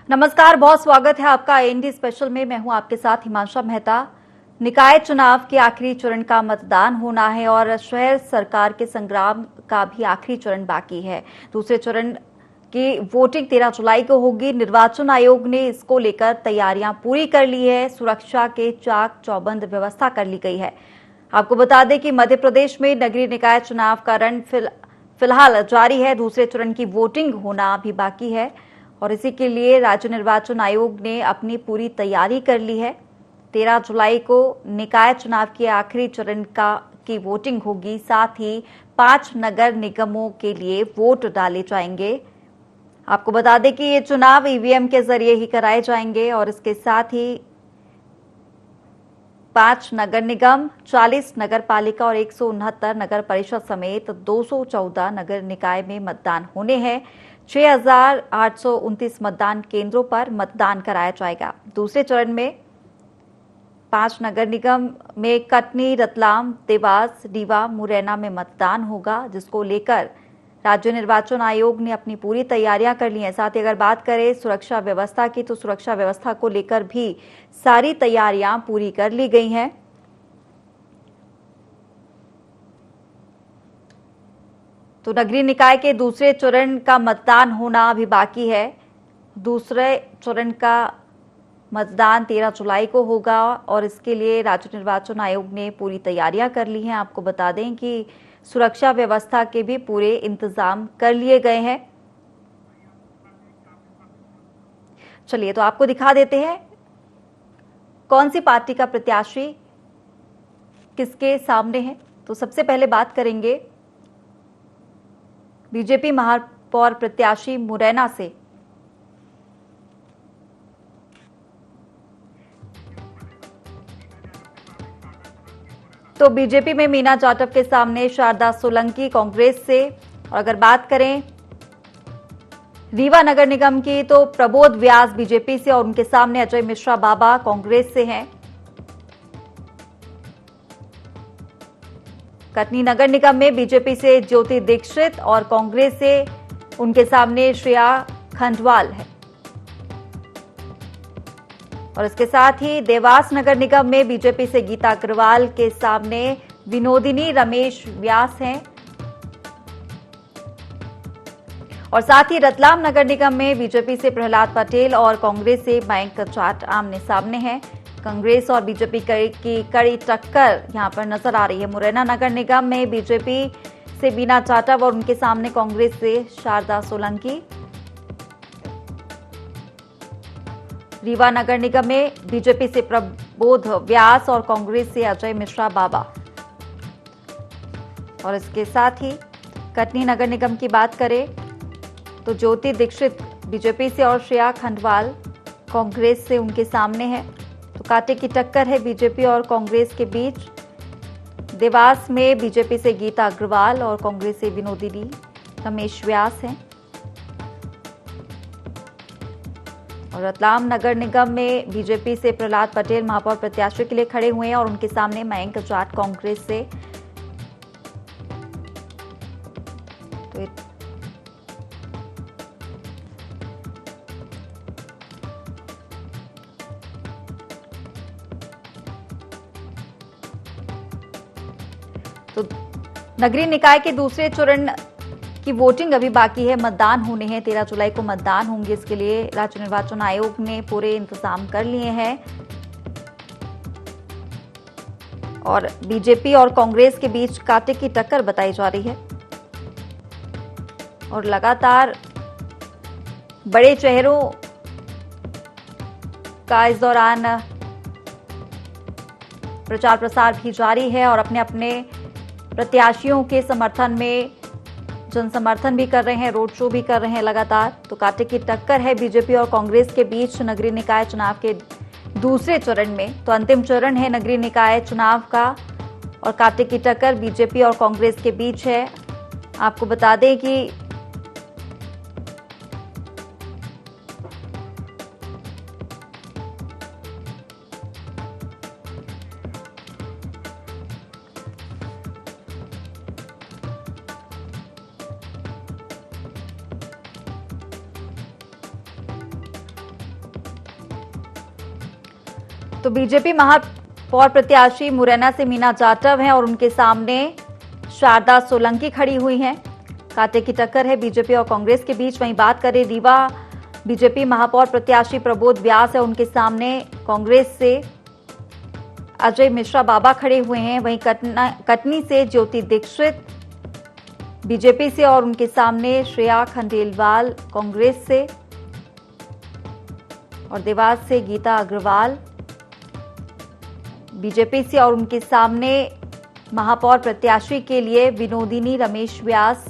नमस्कार, बहुत स्वागत है आपका एनडी स्पेशल में। मैं हूं आपके साथ हिमांशा मेहता। निकाय चुनाव के आखिरी चरण का मतदान होना है और शहर सरकार के संग्राम का भी आखिरी चरण बाकी है। दूसरे चरण की वोटिंग 13 जुलाई को होगी। निर्वाचन आयोग ने इसको लेकर तैयारियां पूरी कर ली है। सुरक्षा के चाक चौबंद व्यवस्था कर ली गई है। आपको बता दें कि मध्य प्रदेश में नगरीय निकाय चुनाव का रण फिलहाल जारी है। दूसरे चरण की वोटिंग होना भी बाकी है और इसी के लिए राज्य निर्वाचन आयोग ने अपनी पूरी तैयारी कर ली है। 13 जुलाई को निकाय चुनाव के आखिरी चरण की वोटिंग होगी। साथ ही 5 नगर निगमों के लिए वोट डाले जाएंगे। आपको बता दें कि ये चुनाव ईवीएम के जरिए ही कराए जाएंगे और इसके साथ ही 5 नगर निगम, 40 नगर पालिका और 169 नगर परिषद समेत 214 नगर निकाय में मतदान होने हैं। 6,829 मतदान केंद्रों पर मतदान कराया जाएगा। दूसरे चरण में 5 नगर निगम में कटनी, रतलाम, देवास, रीवा, मुरैना में मतदान होगा, जिसको लेकर राज्य निर्वाचन आयोग ने अपनी पूरी तैयारियां कर ली हैं। साथ ही अगर बात करें सुरक्षा व्यवस्था की, तो सुरक्षा व्यवस्था को लेकर भी सारी तैयारियां पूरी कर ली गई हैं। तो नगरीय निकाय के दूसरे चरण का मतदान होना अभी बाकी है। दूसरे चरण का मतदान 13 जुलाई को होगा और इसके लिए राज्य निर्वाचन आयोग ने पूरी तैयारियां कर ली हैं। आपको बता दें कि सुरक्षा व्यवस्था के भी पूरे इंतजाम कर लिए गए हैं। चलिए तो आपको दिखा देते हैं कौन सी पार्टी का प्रत्याशी किसके सामने है। तो सबसे पहले बात करेंगे बीजेपी महापौर प्रत्याशी मुरैना से। तो बीजेपी में मीना जाटव के सामने शारदा सोलंकी कांग्रेस से। और अगर बात करें रीवा नगर निगम की, तो प्रबोध व्यास बीजेपी से और उनके सामने अजय मिश्रा बाबा कांग्रेस से हैं। कटनी नगर निगम में बीजेपी से ज्योति दीक्षित और कांग्रेस से उनके सामने श्रेया खंडवाल है। और इसके साथ ही देवास नगर निगम में बीजेपी से गीता अग्रवाल के सामने विनोदिनी रमेश व्यास हैं। और साथ ही रतलाम नगर निगम में बीजेपी से प्रहलाद पटेल और कांग्रेस से मयंक जाट आमने सामने हैं। कांग्रेस और बीजेपी की कड़ी टक्कर यहां पर नजर आ रही है। मुरैना नगर निगम में बीजेपी से मीना जाटव और उनके सामने कांग्रेस से शारदा सोलंकी। रीवा नगर निगम में बीजेपी से प्रबोध व्यास और कांग्रेस से अजय मिश्रा बाबा। और इसके साथ ही कटनी नगर निगम की बात करें तो ज्योति दीक्षित बीजेपी से और श्रेया खंडवाल कांग्रेस से उनके सामने है। तो कांटे की टक्कर है बीजेपी और कांग्रेस के बीच। देवास में बीजेपी से गीता अग्रवाल और कांग्रेस से विनोदिनी रमेश व्यास हैं। और रतलाम नगर निगम में बीजेपी से प्रहलाद पटेल महापौर प्रत्याशी के लिए खड़े हुए हैं और उनके सामने मयंक जाट कांग्रेस से। तो नगरीय निकाय के दूसरे चरण की वोटिंग अभी बाकी है। मतदान होने हैं, 13 जुलाई को मतदान होंगे। इसके लिए राज्य निर्वाचन आयोग ने पूरे इंतजाम कर लिए हैं और बीजेपी और कांग्रेस के बीच कांटे की टक्कर बताई जा रही है। और लगातार बड़े चेहरों का इस दौरान प्रचार प्रसार भी जारी है और अपने अपने प्रत्याशियों के समर्थन में जन समर्थन भी कर रहे हैं, रोड शो भी कर रहे हैं लगातार। तो कांटे की टक्कर है बीजेपी और कांग्रेस के बीच नगरीय निकाय चुनाव के दूसरे चरण में। तो अंतिम चरण है नगरीय निकाय चुनाव का और कांटे की टक्कर बीजेपी और कांग्रेस के बीच है। आपको बता दें कि तो बीजेपी महापौर प्रत्याशी मुरैना से मीना जाटव हैं और उनके सामने शारदा सोलंकी खड़ी हुई हैं। कांटे की टक्कर है बीजेपी और कांग्रेस के बीच। वहीं बात करें रीवा बीजेपी महापौर प्रत्याशी प्रबोध व्यास है, उनके सामने कांग्रेस से अजय मिश्रा बाबा खड़े हुए हैं। वहीं कटनी से ज्योति दीक्षित बीजेपी से और उनके सामने श्रेया खंडेलवाल कांग्रेस से, और देवास से गीता अग्रवाल बीजेपी से और उनके सामने महापौर प्रत्याशी के लिए विनोदिनी रमेश व्यास,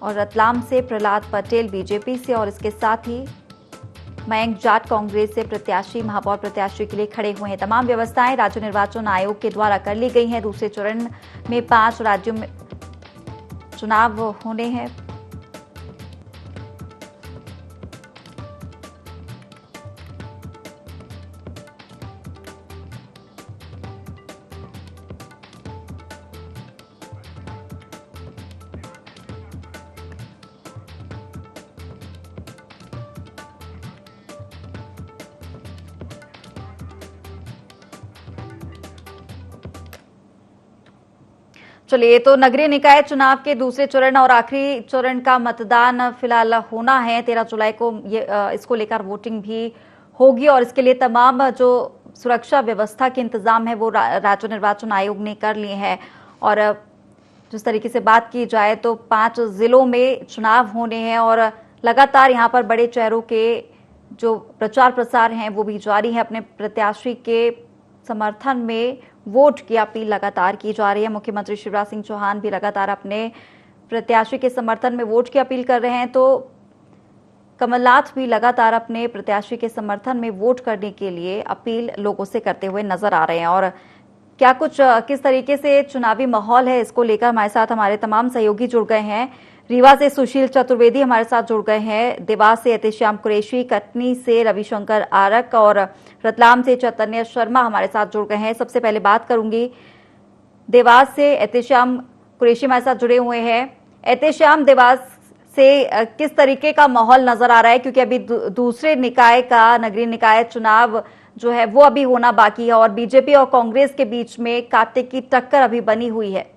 और रतलाम से प्रहलाद पटेल बीजेपी से, और इसके साथ ही मयंक जाट कांग्रेस से प्रत्याशी महापौर प्रत्याशी के लिए खड़े हुए हैं। तमाम व्यवस्थाएं राज्य निर्वाचन आयोग के द्वारा कर ली गई हैं। दूसरे चरण में 5 राज्यों में चुनाव होने हैं। चलिए, तो नगरीय निकाय चुनाव के दूसरे चरण और आखिरी चरण का मतदान फिलहाल होना है। 13 जुलाई को इसको लेकर वोटिंग भी होगी और इसके लिए तमाम जो सुरक्षा व्यवस्था के इंतजाम है वो राज्य निर्वाचन आयोग ने कर लिए हैं। और जिस तरीके से बात की जाए तो 5 जिलों में चुनाव होने हैं और लगातार यहाँ पर बड़े चेहरों के जो प्रचार प्रसार हैं वो भी जारी है। अपने प्रत्याशी के समर्थन में वोट की अपील लगातार की जा रही है। मुख्यमंत्री शिवराज सिंह चौहान भी लगातार अपने प्रत्याशी के समर्थन में वोट की अपील कर रहे हैं, तो कमलनाथ भी लगातार अपने प्रत्याशी के समर्थन में वोट करने के लिए अपील लोगों से करते हुए नजर आ रहे हैं। और क्या किस तरीके से चुनावी माहौल है, इसको लेकर हमारे साथ हमारे तमाम सहयोगी जुड़ गए हैं। रीवा से सुशील चतुर्वेदी हमारे साथ जुड़ गए हैं, देवास से एहतेशाम कुरैशी, कटनी से रविशंकर आरक और रतलाम से चैतन्य शर्मा हमारे साथ जुड़ गए हैं। सबसे पहले बात करूंगी देवास से, एहतेशाम कुरैशी हमारे साथ जुड़े हुए हैं। एहतेशाम, देवास से किस तरीके का माहौल नजर आ रहा है, क्योंकि अभी दूसरे निकाय का नगरीय निकाय चुनाव जो है वो अभी होना बाकी है और बीजेपी और कांग्रेस के बीच में कांटे की टक्कर अभी बनी हुई है।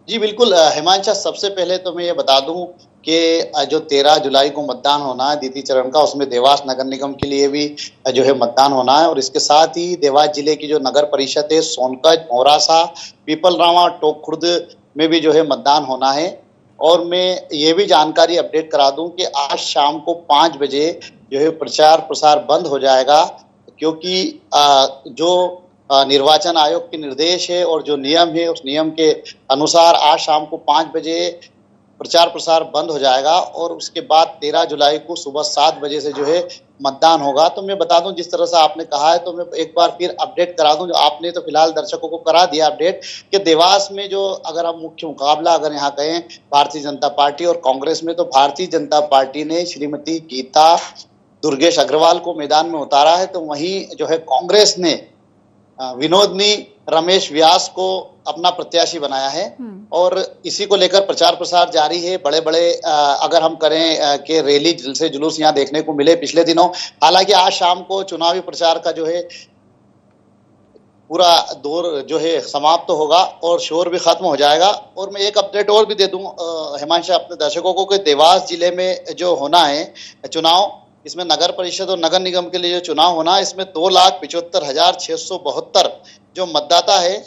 जी बिल्कुल हिमांशा, सबसे पहले तो मैं ये बता दूं कि जो 13 जुलाई को मतदान होना है द्वितीय चरण का, उसमें देवास नगर निगम के लिए भी जो है मतदान होना है और इसके साथ ही देवास जिले की जो नगर परिषद है सोनकच, मोरासा, पीपलरावा, टोक खुर्द में भी जो है मतदान होना है। और मैं ये भी जानकारी अपडेट करा दूं कि आज शाम को 5 बजे जो है प्रचार प्रसार बंद हो जाएगा, क्योंकि जो निर्वाचन आयोग के निर्देश है और जो नियम है उस नियम के अनुसार आज शाम को 5 बजे प्रचार प्रसार बंद हो जाएगा और उसके बाद 13 जुलाई को सुबह 7 बजे से जो है मतदान होगा। तो मैं बता दूं, जिस तरह से आपने कहा है तो मैं एक बार फिर अपडेट करा दूं, जो आपने तो फिलहाल दर्शकों को करा दिया अपडेट, कि देवास में जो अगर हम मुख्य मुकाबला अगर यहाँ कहें भारतीय जनता पार्टी और कांग्रेस में, तो भारतीय जनता पार्टी ने श्रीमती गीता दुर्गेश अग्रवाल को मैदान में उतारा है, तो वहीं जो है कांग्रेस ने विनोदिनी रमेश व्यास को अपना प्रत्याशी बनाया है और इसी को लेकर प्रचार प्रसार जारी है। बड़े बड़े अगर हम करें कि रैली जलसे जुलूस यहाँ देखने को मिले पिछले दिनों। हालांकि आज शाम को चुनावी प्रचार का जो है पूरा दौर जो है समाप्त होगा और शोर भी खत्म हो जाएगा। और मैं एक अपडेट और भी दे दूं हिमांशु अपने दर्शकों को, कि देवास जिले में जो होना है चुनाव, इसमें नगर परिषद और नगर निगम के लिए जो चुनाव होना है, इसमें 2,75,672 जो मतदाता है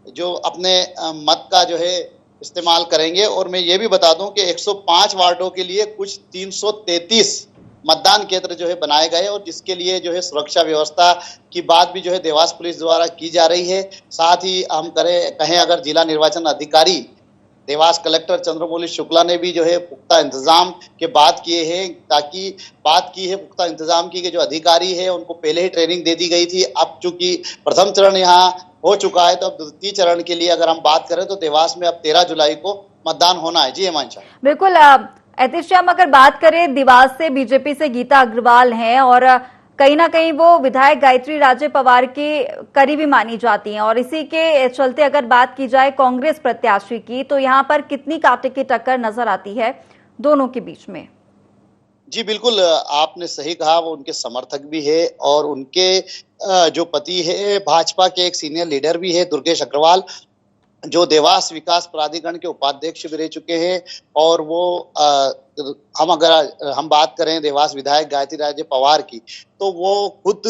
जो अपने मत का जो है इस्तेमाल करेंगे। और मैं ये भी बता दूं कि 105 वार्डों के लिए कुछ 333 मतदान केंद्र जो है बनाए गए और जिसके लिए जो है सुरक्षा व्यवस्था की बात भी जो है देवास पुलिस द्वारा की जा रही है। साथ ही हम कहें अगर जिला निर्वाचन अधिकारी देवास कलेक्टर चंद्रमौली शुक्ला ने भी जो है पुख्ता इंतजाम के बात किए हैं, ताकि बात की है पुख्ता इंतजाम की कि जो अधिकारी है उनको पहले ही ट्रेनिंग दे दी गई थी। अब चूंकि प्रथम चरण यहाँ हो चुका है, तो अब द्वितीय चरण के लिए अगर हम बात करें तो देवास में अब 13 जुलाई को मतदान होना है। जी हिमांशु। बिल्कुल एहतेशाम, अगर बात करें देवास से बीजेपी से गीता अग्रवाल हैं और कहीं ना कहीं वो विधायक गायत्री राजे पवार की करीबी मानी जाती हैं, और इसी के चलते अगर बात की जाए कांग्रेस प्रत्याशी की, तो यहाँ पर कितनी कांटे की टक्कर नजर आती है दोनों के बीच में? जी, बिल्कुल आपने सही कहा, वो उनके समर्थक भी है और उनके जो पति है भाजपा के एक सीनियर लीडर भी है दुर्गेश अग्रवाल, जो देवास विकास प्राधिकरण के उपाध्यक्ष भी रह चुके हैं और वो हम बात करें देवास विधायक गायत्री राजे पवार की, तो वो खुद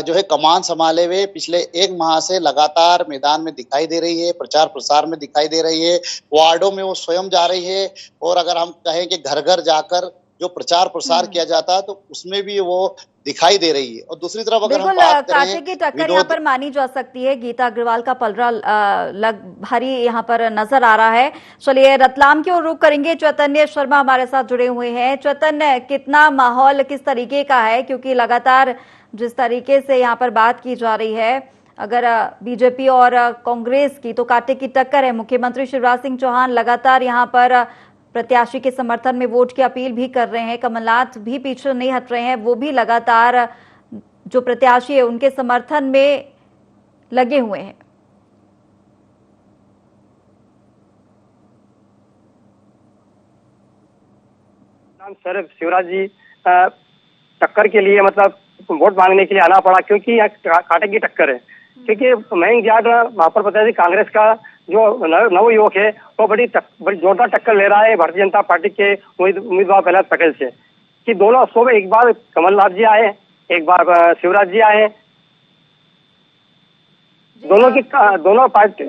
जो है कमान संभाले हुए पिछले 1 माह से लगातार मैदान में दिखाई दे रही है, प्रचार प्रसार में दिखाई दे रही है, वार्डों में वो स्वयं जा रही है और अगर हम कहें कि घर-घर जाकर जो प्रचार प्रसार किया जाता है तो उसमें भी वो दिखाई दे रही है। और दूसरी तरफ अगर हम बिल्कुल बात कांटे करें की टक्कर यहाँ विनोद पर मानी जा सकती है। गीता अग्रवाल का पलड़ा लग भारी यहाँ पर नजर आ रहा है। चलिए रतलाम की ओर रुख करेंगे। चैतन्य शर्मा हमारे साथ जुड़े हुए हैं। चैतन्य, कितना माहौल किस तरीके का है, क्योंकि लगातार जिस तरीके से यहाँ पर बात की जा रही है, अगर बीजेपी और कांग्रेस की तो कांटे की टक्कर है। मुख्यमंत्री शिवराज सिंह चौहान लगातार यहाँ पर प्रत्याशी के समर्थन में वोट की अपील भी कर रहे हैं। कमलनाथ भी पीछे नहीं हट रहे हैं, वो भी लगातार जो प्रत्याशी है उनके समर्थन में लगे हुए हैं। सर शिवराज जी टक्कर के लिए मतलब वोट मांगने के लिए आना पड़ा, क्योंकि यहाँ कांटे की टक्कर है। क्योंकि मयंक जाट वहां पर पता है कांग्रेस का जो नव युवक है वो बड़ी जोरदार टक्कर ले रहा है भारतीय जनता पार्टी के उम्मीदवार प्रहलाद पटेल से, कि दोनों शो में एक बार कमलनाथ जी आए, एक बार शिवराज जी आए, दोनों पार्टी।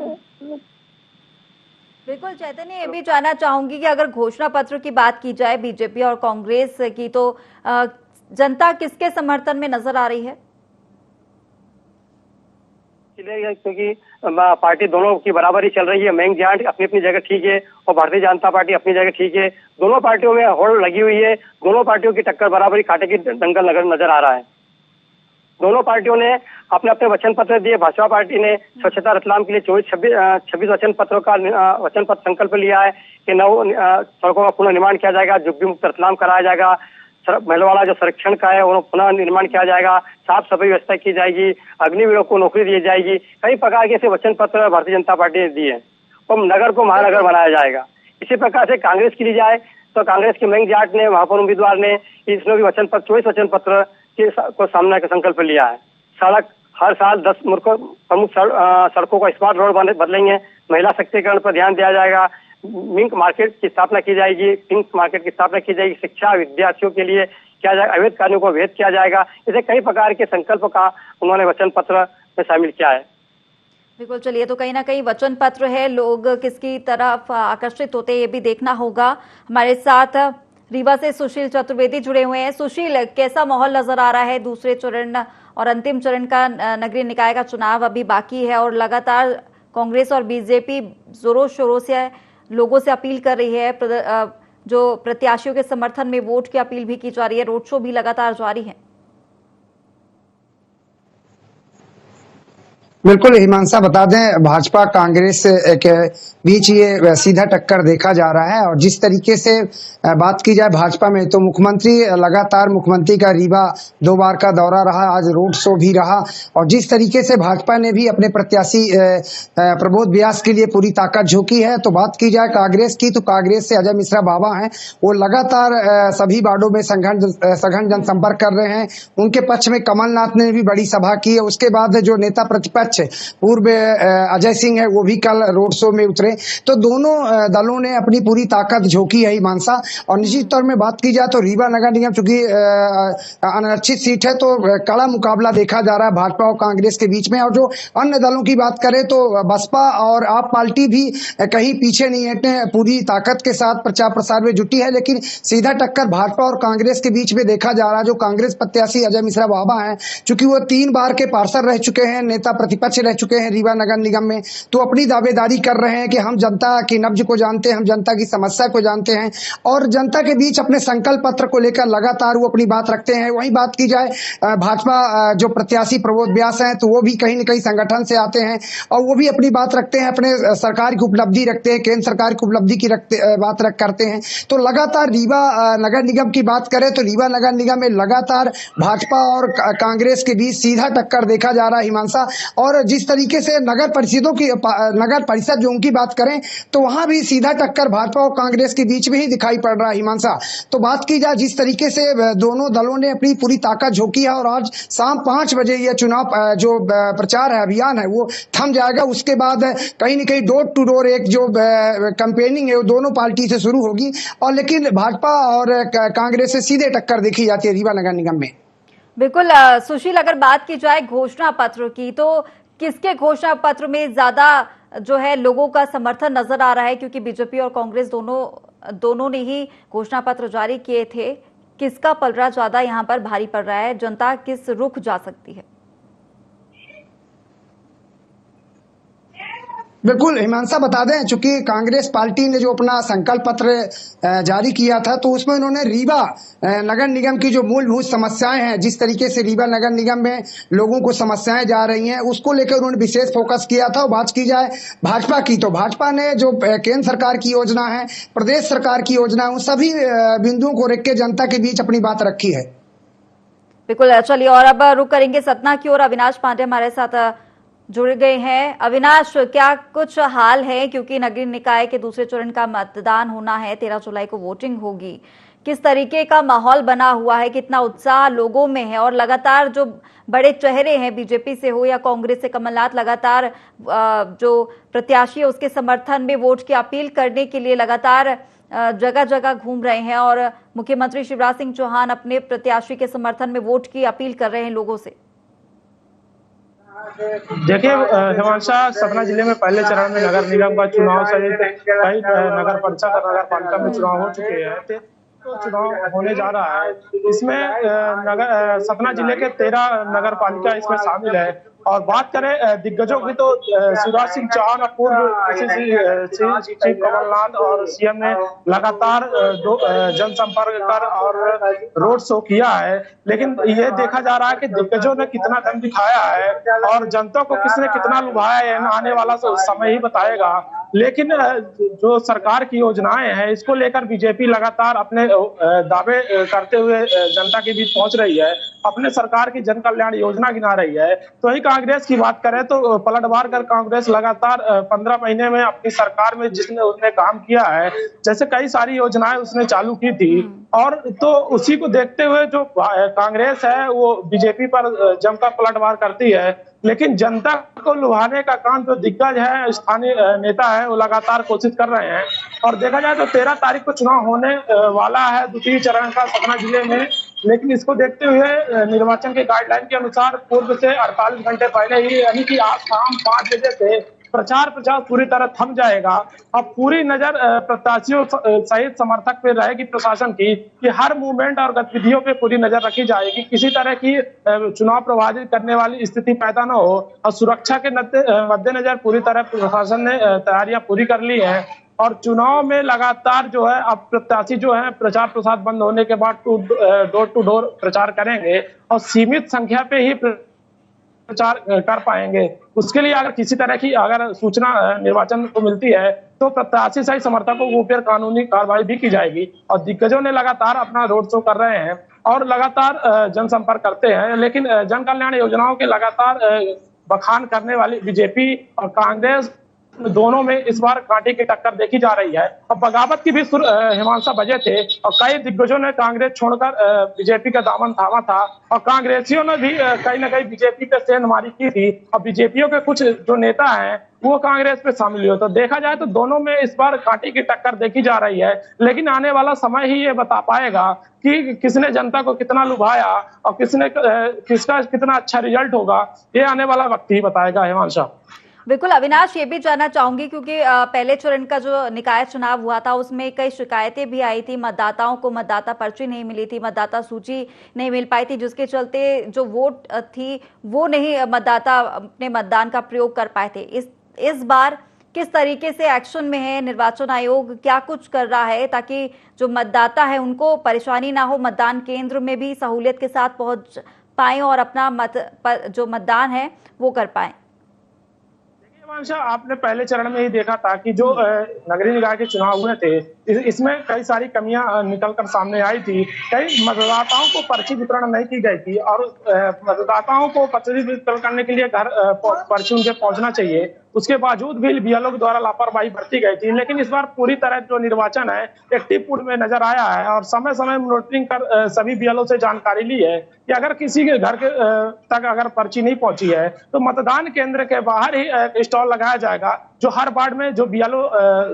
बिल्कुल चैतन्य, ये भी जानना चाहूंगी कि अगर घोषणा पत्र की बात की जाए बीजेपी और कांग्रेस की, तो जनता किसके समर्थन में नजर आ रही है? क्योंकि पार्टी दोनों की बराबरी चल रही है। मयंक जाट अपनी अपनी जगह ठीक है और भारतीय जनता पार्टी अपनी जगह ठीक है। दोनों पार्टियों में होड़ लगी हुई है। दोनों पार्टियों की टक्कर बराबरी कांटे की दंगल नजर आ रहा है। दोनों पार्टियों ने अपने अपने वचन पत्र दिए। भाजपा पार्टी ने स्वच्छता रतलाम के लिए 26 वचन पत्रों का वचन पत्र संकल्प लिया है कि सड़कों का पुनर्निर्माण किया जाएगा, झुग्गी मुक्त रतलाम कराया जाएगा, महिलवाड़ा जो संरक्षण का है वो पुनः निर्माण किया जाएगा, साफ सफाई व्यवस्था की जाएगी, अग्निवीरों को नौकरी दी जाएगी। कई प्रकार के ऐसे वचन पत्र भारतीय जनता पार्टी ने दिए और नगर को महानगर बनाया जाएगा। इसी प्रकार से कांग्रेस की ली जाए तो कांग्रेस के मयंक जाट ने वहां पर उम्मीदवार ने इसमें भी वचन पत्र 24 वचन पत्र को सामने का संकल्प लिया है। सड़क हर साल 10 प्रमुख सड़कों को स्मार्ट रोड बदलेंगे, महिला सशक्तिकरण पर ध्यान दिया जाएगा, मिंक मार्केट की स्थापना की जाएगी, पिंक मार्केट की स्थापना की जाएगी, शिक्षा विद्यार्थियों के लिए किया जाएगा, अवैध कार्यों को वैध किया जाएगा। ऐसे कई प्रकार के संकल्प का उन्होंने वचन पत्र में शामिल किया है। बिल्कुल, चलिए तो कहीं ना कहीं वचन पत्र है, लोग किसकी तरफ आकर्षित होते हैं ये भी देखना होगा। हमारे साथ रीवा से सुशील चतुर्वेदी जुड़े हुए हैं। सुशील, कैसा माहौल नजर आ रहा है? दूसरे चरण और अंतिम चरण का नगरीय निकाय का चुनाव अभी बाकी है और लगातार कांग्रेस और बीजेपी जोरों शोरों से लोगों से अपील कर रही है, जो प्रत्याशियों के समर्थन में वोट की अपील भी की जा रही है, रोड शो भी लगातार जारी है। बिल्कुल हिमांशा, बता दें भाजपा कांग्रेस के बीच ये सीधा टक्कर देखा जा रहा है। और जिस तरीके से बात की जाए भाजपा में, तो मुख्यमंत्री का रीवा 2 बार का दौरा रहा, आज रोड शो भी रहा। और जिस तरीके से भाजपा ने भी अपने प्रत्याशी प्रबोध व्यास के लिए पूरी ताकत झोंकी है। तो बात की जाए कांग्रेस की, तो कांग्रेस से अजय मिश्रा बाबा हैं, वो लगातार सभी वार्डों में सघन जनसंपर्क कर रहे हैं। उनके पक्ष में कमलनाथ ने भी बड़ी सभा की है। उसके बाद जो नेता प्रतिपक्ष पूर्व अजय सिंह है वो भी कल रोड शो में उतरे। तो दोनों दलों ने अपनी पूरी ताकत झोंकी है हिमांशा। और निश्चित तौर में बात की जाए तो रीवा नगर निगम चूंकि अनारक्षित सीट है, तो कड़ा मुकाबला देखा जा रहा है भाजपा और कांग्रेस के बीच में। और जो अन्य दलों की बात करें तो बसपा और आप पार्टी भी कहीं पीछे नहीं हटे, पूरी ताकत के साथ प्रचार प्रसार में जुटी है। लेकिन सीधा टक्कर भाजपा और कांग्रेस के बीच में देखा जा रहा है। जो कांग्रेस प्रत्याशी अजय मिश्रा बाबा है, चूंकि वो 3 बार के पार्षद रह चुके हैं, नेता प्रतिपक्ष रह चुके हैं रीवा नगर निगम में, तो अपनी दावेदारी कर रहे हैं कि हम जनता की नब्ज को जानते हैं, हम जनता की समस्या को जानते हैं और जनता के बीच अपने संकल्प पत्र को लेकर लगातार वो अपनी बात रखते हैं। वहीं बात की जाए भाजपा जो प्रत्याशी प्रबोध व्यास हैं, तो वो भी कहीं न कहीं संगठन से आते हैं और वो भी अपनी बात रखते हैं, अपने सरकार की उपलब्धि रखते हैं, केंद्र सरकार की उपलब्धि की बात करते हैं। तो लगातार रीवा नगर निगम की बात करें तो रीवा नगर निगम में लगातार भाजपा और कांग्रेस के बीच सीधा टक्कर देखा जा रहा है हिमांशा। और और जिस तरीके से नगर परिषद जो उनकी बात करें तो वहां भी सीधा टक्कर भाजपा और कांग्रेस के बीच में ही दिखाई पड़ रहा है हिमांशा। तो बात की जाए जिस तरीके से दोनों दलों ने अपनी पूरी ताकत झोंकी है और आज शाम 5 बजे यह चुनाव जो प्रचार है, अभियान है, वो थम जाएगा। उसके बाद कहीं न कहीं डोर टू डोर एक जो कैंपेनिंग है वो दोनों पार्टी से शुरू होगी, और लेकिन भाजपा और कांग्रेस से सीधे टक्कर देखी जाती है रीवा नगर निगम में। बिल्कुल सुशील, अगर बात की जाए घोषणा पत्र की तो किसके घोषणा पत्र में ज्यादा जो है लोगों का समर्थन नजर आ रहा है, क्योंकि बीजेपी और कांग्रेस दोनों ने ही घोषणा पत्र जारी किए थे। किसका पलड़ा ज्यादा यहाँ पर भारी पड़ रहा है, जनता किस रुख जा सकती है? बिल्कुल हिमांशा, बता दें चूंकि कांग्रेस पार्टी ने जो अपना संकल्प पत्र जारी किया था तो उसमें उन्होंने रीवा नगर निगम की जो मूलभूत समस्याएं हैं, जिस तरीके से रीवा नगर निगम में लोगों को समस्याएं जा रही हैं, उसको लेकर उन्होंने विशेष फोकस किया था। और बात की जाए भाजपा की तो भाजपा ने जो केंद्र सरकार की योजना है, प्रदेश सरकार की योजना है, उन सभी बिंदुओं को रख के जनता के बीच अपनी बात रखी है। बिल्कुल, चलिए और अब रुक करेंगे सतना की ओर। अविनाश पांडे हमारे साथ जुड़ गए हैं। अविनाश, क्या कुछ हाल है, क्योंकि नगरीय निकाय के दूसरे चरण का मतदान होना है, 13 जुलाई को वोटिंग होगी, किस तरीके का माहौल बना हुआ है, कितना उत्साह लोगों में है, और लगातार जो बड़े चेहरे हैं बीजेपी से हो या कांग्रेस से, कमलनाथ लगातार जो प्रत्याशी है उसके समर्थन में वोट की अपील करने के लिए लगातार जगह जगह घूम रहे हैं, और मुख्यमंत्री शिवराज सिंह चौहान अपने प्रत्याशी के समर्थन में वोट की अपील कर रहे हैं लोगों से। देखिए हिमांशा, सतना जिले में पहले चरण में नगर निगम का चुनाव सहित कई नगर परिषद और नगर पालिका में चुनाव हो चुके हैं, तो चुनाव होने जा रहा है। इसमें सतना जिले के 13 नगर पालिका इसमें शामिल है। और बात करें दिग्गजों की तो शिवराज सिंह चौहान और पूर्व चीफ कमलनाथ और सीएम ने लगातार जनसंपर्क कर और रोड शो किया है। लेकिन ये देखा जा रहा है कि दिग्गजों ने कितना दम दिखाया है और जनता को किसने कितना लुभाया है, आने वाला समय ही बताएगा। लेकिन जो सरकार की योजनाएं हैं, इसको लेकर बीजेपी लगातार अपने दावे करते हुए जनता के बीच पहुंच रही है, अपने सरकार की जन कल्याण योजना गिना रही है। तो वही कांग्रेस की बात करें तो पलटवार कर कांग्रेस लगातार 15 महीने में अपनी सरकार में जिसने उसने काम किया है, जैसे कई सारी योजनाएं उसने चालू की थी, और तो उसी को देखते हुए जो कांग्रेस है वो बीजेपी पर जमकर पलटवार करती है। लेकिन जनता को लुभाने का काम जो दिग्गज है, स्थानीय नेता है, वो लगातार कोशिश कर रहे हैं। और देखा जाए तो 13 तारीख को चुनाव होने वाला है द्वितीय चरण का सतना जिले में। लेकिन इसको देखते हुए निर्वाचन के गाइडलाइन के अनुसार पूर्व से 48 घंटे पहले ही, यानी कि आज शाम 5 बजे से प्रचार पूरी तरह थम जाएगा। अब पूरी नजर प्रत्याशियों सहित समर्थक पे रहेगी प्रशासन की कि हर मूवमेंट और गतिविधियों पे पूरी नजर रखी जाएगी, किसी तरह की चुनाव प्रभावित करने वाली स्थिति पैदा न हो। और सुरक्षा के मद्देनजर पूरी तरह प्रशासन ने तैयारियां पूरी कर ली है। और चुनाव में लगातार जो है अब प्रत्याशी जो है प्रचार प्रसार बंद होने के बाद डोर टू डोर प्रचार करेंगे और सीमित संख्या पे ही प्रचार कर पाएंगे। उसके लिए अगर किसी तरह की अगर सूचना निर्वाचन को मिलती है तो प्रत्याशी सही समर्थकों के ऊपर कानूनी कार्रवाई भी की जाएगी। और दिग्गजों ने लगातार अपना रोड शो कर रहे हैं और लगातार जनसंपर्क करते हैं। लेकिन जन कल्याण योजनाओं के लगातार बखान करने वाली बीजेपी और कांग्रेस दोनों में इस बार कांटे की टक्कर देखी जा रही है। अब बगावत की भी हिमांशा बजे थे और कई दिग्गजों ने कांग्रेस छोड़कर बीजेपी का दामन थामा था, और कांग्रेसियों ने भी कहीं ना कहीं बीजेपी पे सेंधमारी की थी। और बीजेपीओ के कुछ जो नेता हैं वो कांग्रेस पे शामिल हुए। तो देखा जाए तो दोनों में इस बार कांटे की टक्कर देखी जा रही है। लेकिन आने वाला समय ही ये बता पाएगा कि किसने जनता को कितना लुभाया और किसका कितना अच्छा रिजल्ट होगा। ये आने वाला वक्त ही बताएगा हिमांशा। बिल्कुल अविनाश, ये भी जानना चाहूंगी क्योंकि पहले चरण का जो निकाय चुनाव हुआ था उसमें कई शिकायतें भी आई थी, मतदाताओं को मतदाता पर्ची नहीं मिली थी, मतदाता सूची नहीं मिल पाई थी, जिसके चलते जो वोट थी वो नहीं मतदाता अपने मतदान का प्रयोग कर पाए थे। इस बार किस तरीके से एक्शन में है निर्वाचन आयोग, क्या कुछ कर रहा है ताकि जो मतदाता है उनको परेशानी ना हो, मतदान केंद्र में भी सहूलियत के साथ पहुंच पाए और अपना जो मतदान है वो कर पाए? हिमांशु, आपने पहले चरण में ही देखा था कि जो नगरीय निकाय के चुनाव हुए थे, इसमें कई सारी कमियां निकलकर सामने आई थी। कई मतदाताओं को पर्ची वितरण नहीं की गई थी और मतदाताओं को पर्ची वितरण करने के लिए घर पर्ची उनके पहुंचना चाहिए, उसके बावजूद भी बीएलओ के द्वारा लापरवाही बरती गई थी। लेकिन इस बार पूरी तरह जो निर्वाचन है एक्टिव मोड में नजर आया है और समय समय मॉनिटरिंग कर सभी बीएलओ से जानकारी ली है कि अगर किसी के घर के तक अगर पर्ची नहीं पहुंची है तो मतदान केंद्र के बाहर ही स्टॉल लगाया जाएगा, जो हर वार्ड में जो बीएलओ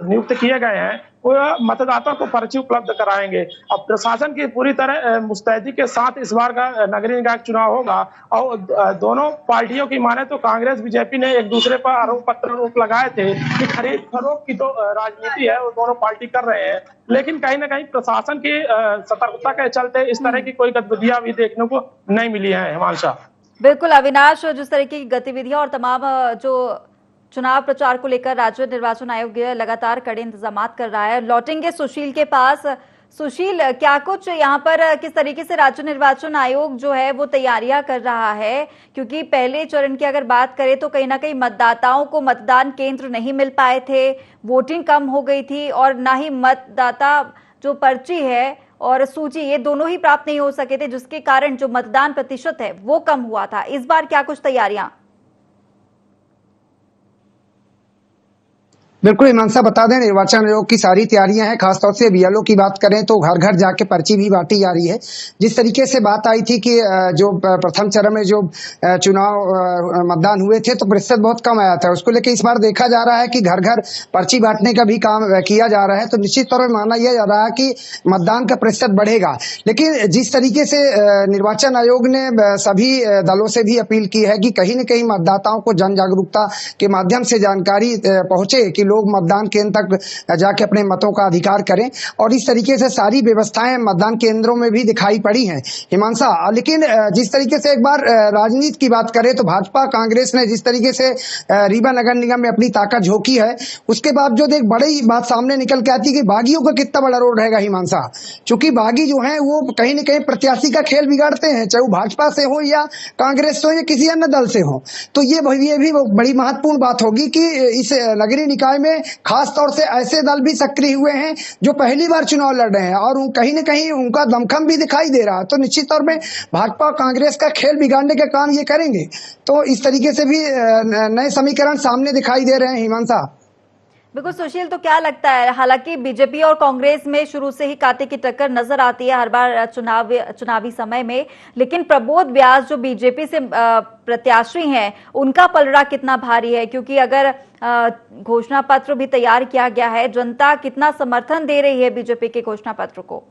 नियुक्त किए गए हैं वो मतदाता को पर्ची उपलब्ध कराएंगे। अब प्रशासन की पूरी तरह मुस्तैदी के साथ इस बार का नगरीय निकाय चुनाव होगा और दोनों पार्टियों की माने तो कांग्रेस बीजेपी ने एक दूसरे पर आरोप लगाए थे कि खरीद फरोख्त की तो राजनीति है वो दोनों पार्टी कर रहे हैं, लेकिन कहीं ना कहीं प्रशासन की सतर्कता के चलते इस तरह की कोई गतिविधियां भी देखने को नहीं मिली है। हिमांशा, बिल्कुल अविनाश, जिस तरीके की गतिविधियां और तमाम जो चुनाव प्रचार को लेकर राज्य निर्वाचन आयोग लगातार कड़े इंतजाम कर रहा है। लौटेंगे सुशील के पास। सुशील, क्या कुछ यहाँ पर किस तरीके से राज्य निर्वाचन आयोग जो है वो तैयारियां कर रहा है? क्योंकि पहले चरण की अगर बात करें तो कहीं ना कहीं मतदाताओं को मतदान केंद्र नहीं मिल पाए थे, वोटिंग कम हो गई थी और ना ही मतदाता जो पर्ची है और सूची ये दोनों ही प्राप्त नहीं हो सके थे, जिसके कारण जो मतदान प्रतिशत है वो कम हुआ था। इस बार क्या कुछ तैयारियां? बिल्कुल हिमांशा, बता दें निर्वाचन आयोग की सारी तैयारियां हैं। खासतौर से बीएलओ की बात करें तो घर घर जाके पर्ची भी बांटी जा रही है। जिस तरीके से बात आई थी कि जो प्रथम चरण में जो चुनाव मतदान हुए थे तो प्रतिशत बहुत कम आया था, उसको लेकर इस बार देखा जा रहा है कि घर घर पर्ची बांटने का भी काम किया जा रहा है। तो निश्चित तौर पर माना यह जा रहा है कि मतदान का प्रतिशत बढ़ेगा। लेकिन जिस तरीके से निर्वाचन आयोग ने सभी दलों से भी अपील की है कि कहीं न कहीं मतदाताओं को जन जागरूकता के माध्यम से जानकारी पहुंचे कि लोग मतदान केंद्र तक जाके अपने मतों का अधिकार करें, और इस तरीके से सारी व्यवस्थाएं मतदान केंद्रों में भी दिखाई पड़ी हैं हिमांशा। लेकिन जिस तरीके से एक बार राजनीति की बात करें तो भाजपा कांग्रेस ने जिस तरीके से रीवा नगर निगम में अपनी ताकत झोंकी है, उसके बावजूद एक बड़ी बात सामने निकल के आती है कि बागियों का कितना बड़ा रोल रहेगा हिमांशा। चूंकि बागी जो है वो कहीं न कहीं प्रत्याशी का खेल बिगाड़ते हैं, चाहे वो भाजपा से हो या कांग्रेस से हो या किसी अन्य दल से हो। तो ये भी बड़ी महत्वपूर्ण बात होगी कि इस नगरीय निकाय में खास तौर से ऐसे दल भी सक्रिय हुए हैं जो पहली बार चुनाव लड़ रहे हैं और कहीं न कहीं उनका दमखम भी दिखाई दे रहा है। तो निश्चित तौर में भाजपा और कांग्रेस का खेल बिगाड़ने का काम ये करेंगे। तो इस तरीके से भी नए समीकरण सामने दिखाई दे रहे हैं हिमांशा। बिल्कुल सुशील, तो क्या लगता है, हालांकि बीजेपी और कांग्रेस में शुरू से ही कांटे की टक्कर नजर आती है हर बार चुनावी समय में, लेकिन प्रबोध व्यास जो बीजेपी से प्रत्याशी हैं उनका पलड़ा कितना भारी है? क्योंकि अगर घोषणा पत्र भी तैयार किया गया है, जनता कितना समर्थन दे रही है बीजेपी के घोषणा पत्र को?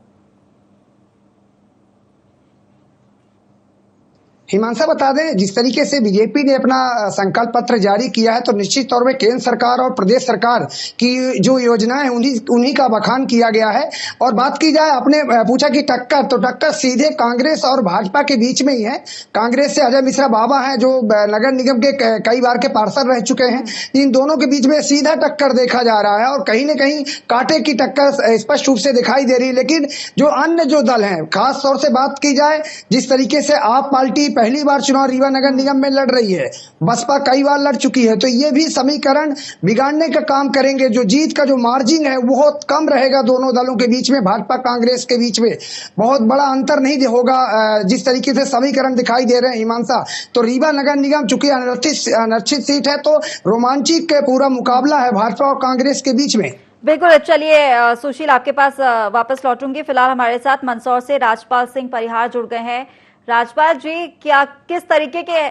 हिमांशा, बता दें जिस तरीके से बीजेपी ने अपना संकल्प पत्र जारी किया है तो निश्चित तौर में केंद्र सरकार और प्रदेश सरकार की जो योजनाएं हैं उन्हीं का बखान किया गया है। और बात की जाए, आपने पूछा कि टक्कर, तो टक्कर सीधे कांग्रेस और भाजपा के बीच में ही है। कांग्रेस से अजय मिश्रा बाबा हैं जो नगर निगम के कई बार के पार्षद रह चुके हैं। इन दोनों के बीच में सीधा टक्कर देखा जा रहा है और कहीं न कहीं कांटे की टक्कर स्पष्ट रूप से दिखाई दे रही है। लेकिन जो अन्य जो दल हैं, खास तौर से बात की जाए जिस तरीके से आप पार्टी पहली बार चुनाव रीवा नगर निगम में लड़ रही है, बसपा कई बार लड़ चुकी है, तो ये भी समीकरण बिगाड़ने का काम करेंगे। जो जीत का जो मार्जिन है वो बहुत कम रहेगा दोनों दलों के बीच में, भाजपा कांग्रेस के बीच में बहुत बड़ा अंतर नहीं होगा जिस तरीके से समीकरण दिखाई दे रहे हैं हिमांशा। तो रीवा नगर निगम चूंकि अनिश्चित सीट है तो रोमांचिक पूरा मुकाबला है भाजपा और कांग्रेस के बीच में। बिल्कुल, चलिए सुशील आपके पास वापस लौटूंगी। फिलहाल हमारे साथ मंदसौर से राजपाल सिंह परिहार जुड़ गए हैं। राजपाल जी, क्या किस तरीके के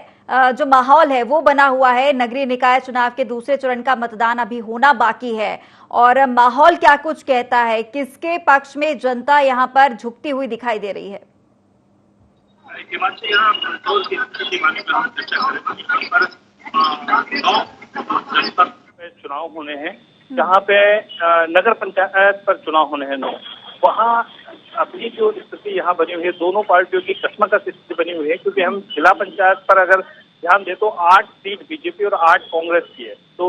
जो माहौल है वो बना हुआ है? नगरीय निकाय चुनाव के दूसरे चरण का मतदान अभी होना बाकी है और माहौल क्या कुछ कहता है? किसके पक्ष में जनता यहाँ पर झुकती हुई दिखाई दे रही है? चुनाव होने हैं, जहाँ पे नगर पंचायत पर चुनाव होने हैं, वहाँ अभी जो स्थिति यहाँ बनी हुई है, दोनों पार्टियों की कश्मकश स्थिति बनी हुई है। क्योंकि हम जिला पंचायत पर अगर ध्यान दें तो 8 सीट बीजेपी और 8 कांग्रेस की है। तो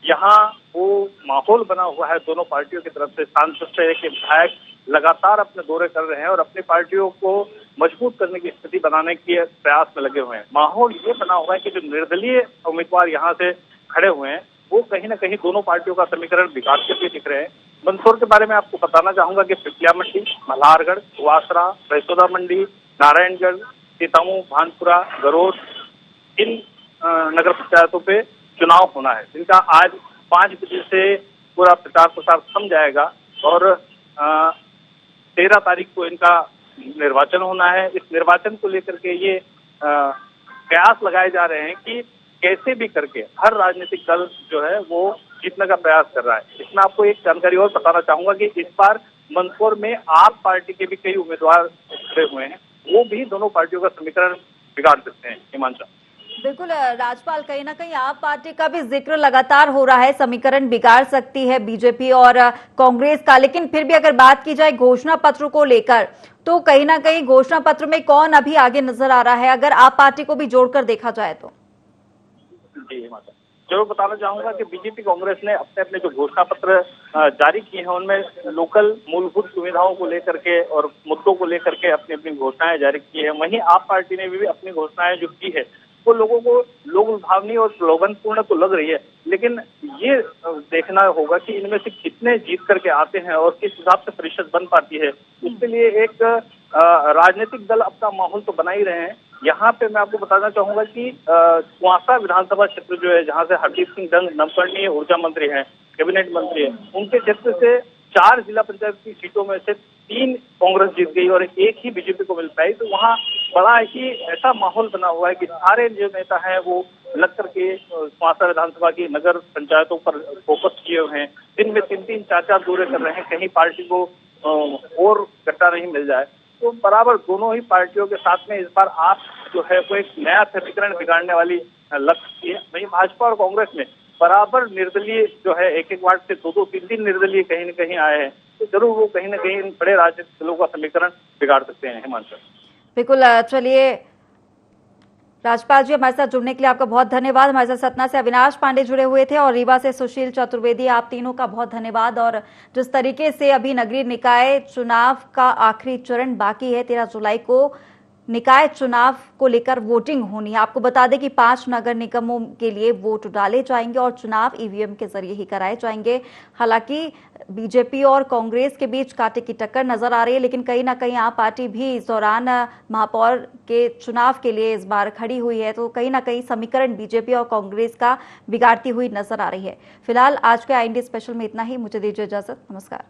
यहाँ वो माहौल बना हुआ है दोनों पार्टियों की तरफ से। सांसद से एक विधायक लगातार अपने दौरे कर रहे हैं और अपनी पार्टियों को मजबूत करने की स्थिति बनाने के प्रयास में लगे हुए हैं। माहौल ये बना हुआ है कि जो निर्दलीय उम्मीदवार यहाँ से खड़े हुए हैं वो कहीं ना कहीं दोनों पार्टियों का समीकरण बिगाड़ते हुए दिख रहे हैं। मंदसौर के बारे में आपको बताना चाहूंगा कि पिपलिया मंडी, मल्हारगढ़, वासरा, रसोदा मंडी, नारायणगढ़, सीतामऊ, भानपुरा, गरोद, इन नगर पंचायतों पे चुनाव होना है, जिनका आज 5 बजे से पूरा प्रचार प्रसार थम जाएगा और 13 तारीख को इनका निर्वाचन होना है। इस निर्वाचन को लेकर के ये प्रयास लगाए जा रहे हैं कि कैसे भी करके हर राजनीतिक दल जो है वो जीतने का प्रयास कर रहा है। इसमें आपको एक जानकारी और बताना चाहूंगा कि इस बार मंदसौर में आप पार्टी के भी कई उम्मीदवार खड़े हुए हैं, वो भी दोनों पार्टियों का समीकरण बिगाड़ सकते हैं। हिमांशु, बिल्कुल राजपाल, कहीं ना कहीं आप पार्टी का भी जिक्र लगातार हो रहा है, समीकरण बिगाड़ सकती है बीजेपी और कांग्रेस का, लेकिन फिर भी अगर बात की जाए घोषणा पत्र को लेकर तो कहीं ना कहीं घोषणा पत्र में कौन अभी आगे नजर आ रहा है अगर आप पार्टी को भी जोड़कर देखा जाए तो? जी हिमांशु, जरूर बताना चाहूंगा कि बीजेपी कांग्रेस ने अपने अपने जो घोषणा पत्र जारी किए हैं उनमें लोकल मूलभूत सुविधाओं को लेकर के और मुद्दों को लेकर के अपनी अपनी घोषणाएं जारी की है। वहीं आप पार्टी ने भी अपनी घोषणाएं जो की है वो लोगों को लोक लुभावनी और प्रलोभनपूर्ण तो लग रही है, लेकिन ये देखना होगा कि इनमें से कितने जीत करके आते हैं और किस हिसाब से परिषद बन पाती है। इसके लिए एक राजनीतिक दल अपना माहौल तो बना ही रहे हैं। यहाँ पे मैं आपको बताना चाहूंगा कि कुआंसा विधानसभा क्षेत्र जो है, जहाँ से हरदीप सिंह डंग नवकरणीय ऊर्जा मंत्री हैं, कैबिनेट मंत्री हैं, उनके क्षेत्र से 4 जिला पंचायत की सीटों में से 3 कांग्रेस जीत गई और 1 ही बीजेपी को मिल पाई। तो वहाँ बड़ा ही ऐसा माहौल बना हुआ है कि सारे जो नेता हैं वो लग करके कुआंसा विधानसभा की नगर पंचायतों पर फोकस किए हुए हैं। दिन में 3-3, 4-4 दौरे कर रहे हैं, कहीं पार्टी को और गट्टा नहीं मिल जाए। तो बराबर दोनों ही पार्टियों के साथ में इस बार आप जो है वो एक नया समीकरण बिगाड़ने वाली लक्ष्य है। वहीं भाजपा और कांग्रेस में बराबर निर्दलीय जो है 1-1 वार्ड से 2-2, 3-3 निर्दलीय कहीं न कहीं आए हैं, तो जरूर वो कहीं न कहीं इन बड़े राजनीतिक दलों का समीकरण बिगाड़ सकते हैं। हिमांशु, बिल्कुल, चलिए राजपाल जी, हमारे साथ जुड़ने के लिए आपका बहुत धन्यवाद। हमारे साथ सतना से अविनाश पांडे जुड़े हुए थे और रीवा से सुशील चतुर्वेदी, आप तीनों का बहुत धन्यवाद। और जिस तरीके से अभी नगरीय निकाय चुनाव का आखिरी चरण बाकी है, 13 जुलाई को निकाय चुनाव को लेकर वोटिंग होनी है। आपको बता दें कि 5 नगर निगमों के लिए वोट डाले जाएंगे और चुनाव ईवीएम के जरिए ही कराए जाएंगे। हालांकि बीजेपी और कांग्रेस के बीच कांटे की टक्कर नजर आ रही है, लेकिन कहीं ना कहीं आप पार्टी भी इस दौरान महापौर के चुनाव के लिए इस बार खड़ी हुई है, तो कहीं ना कहीं समीकरण बीजेपी और कांग्रेस का बिगाड़ती हुई नजर आ रही है। फिलहाल आज के IND स्पेशल में इतना ही। मुझे दीजिए इजाजत। नमस्कार।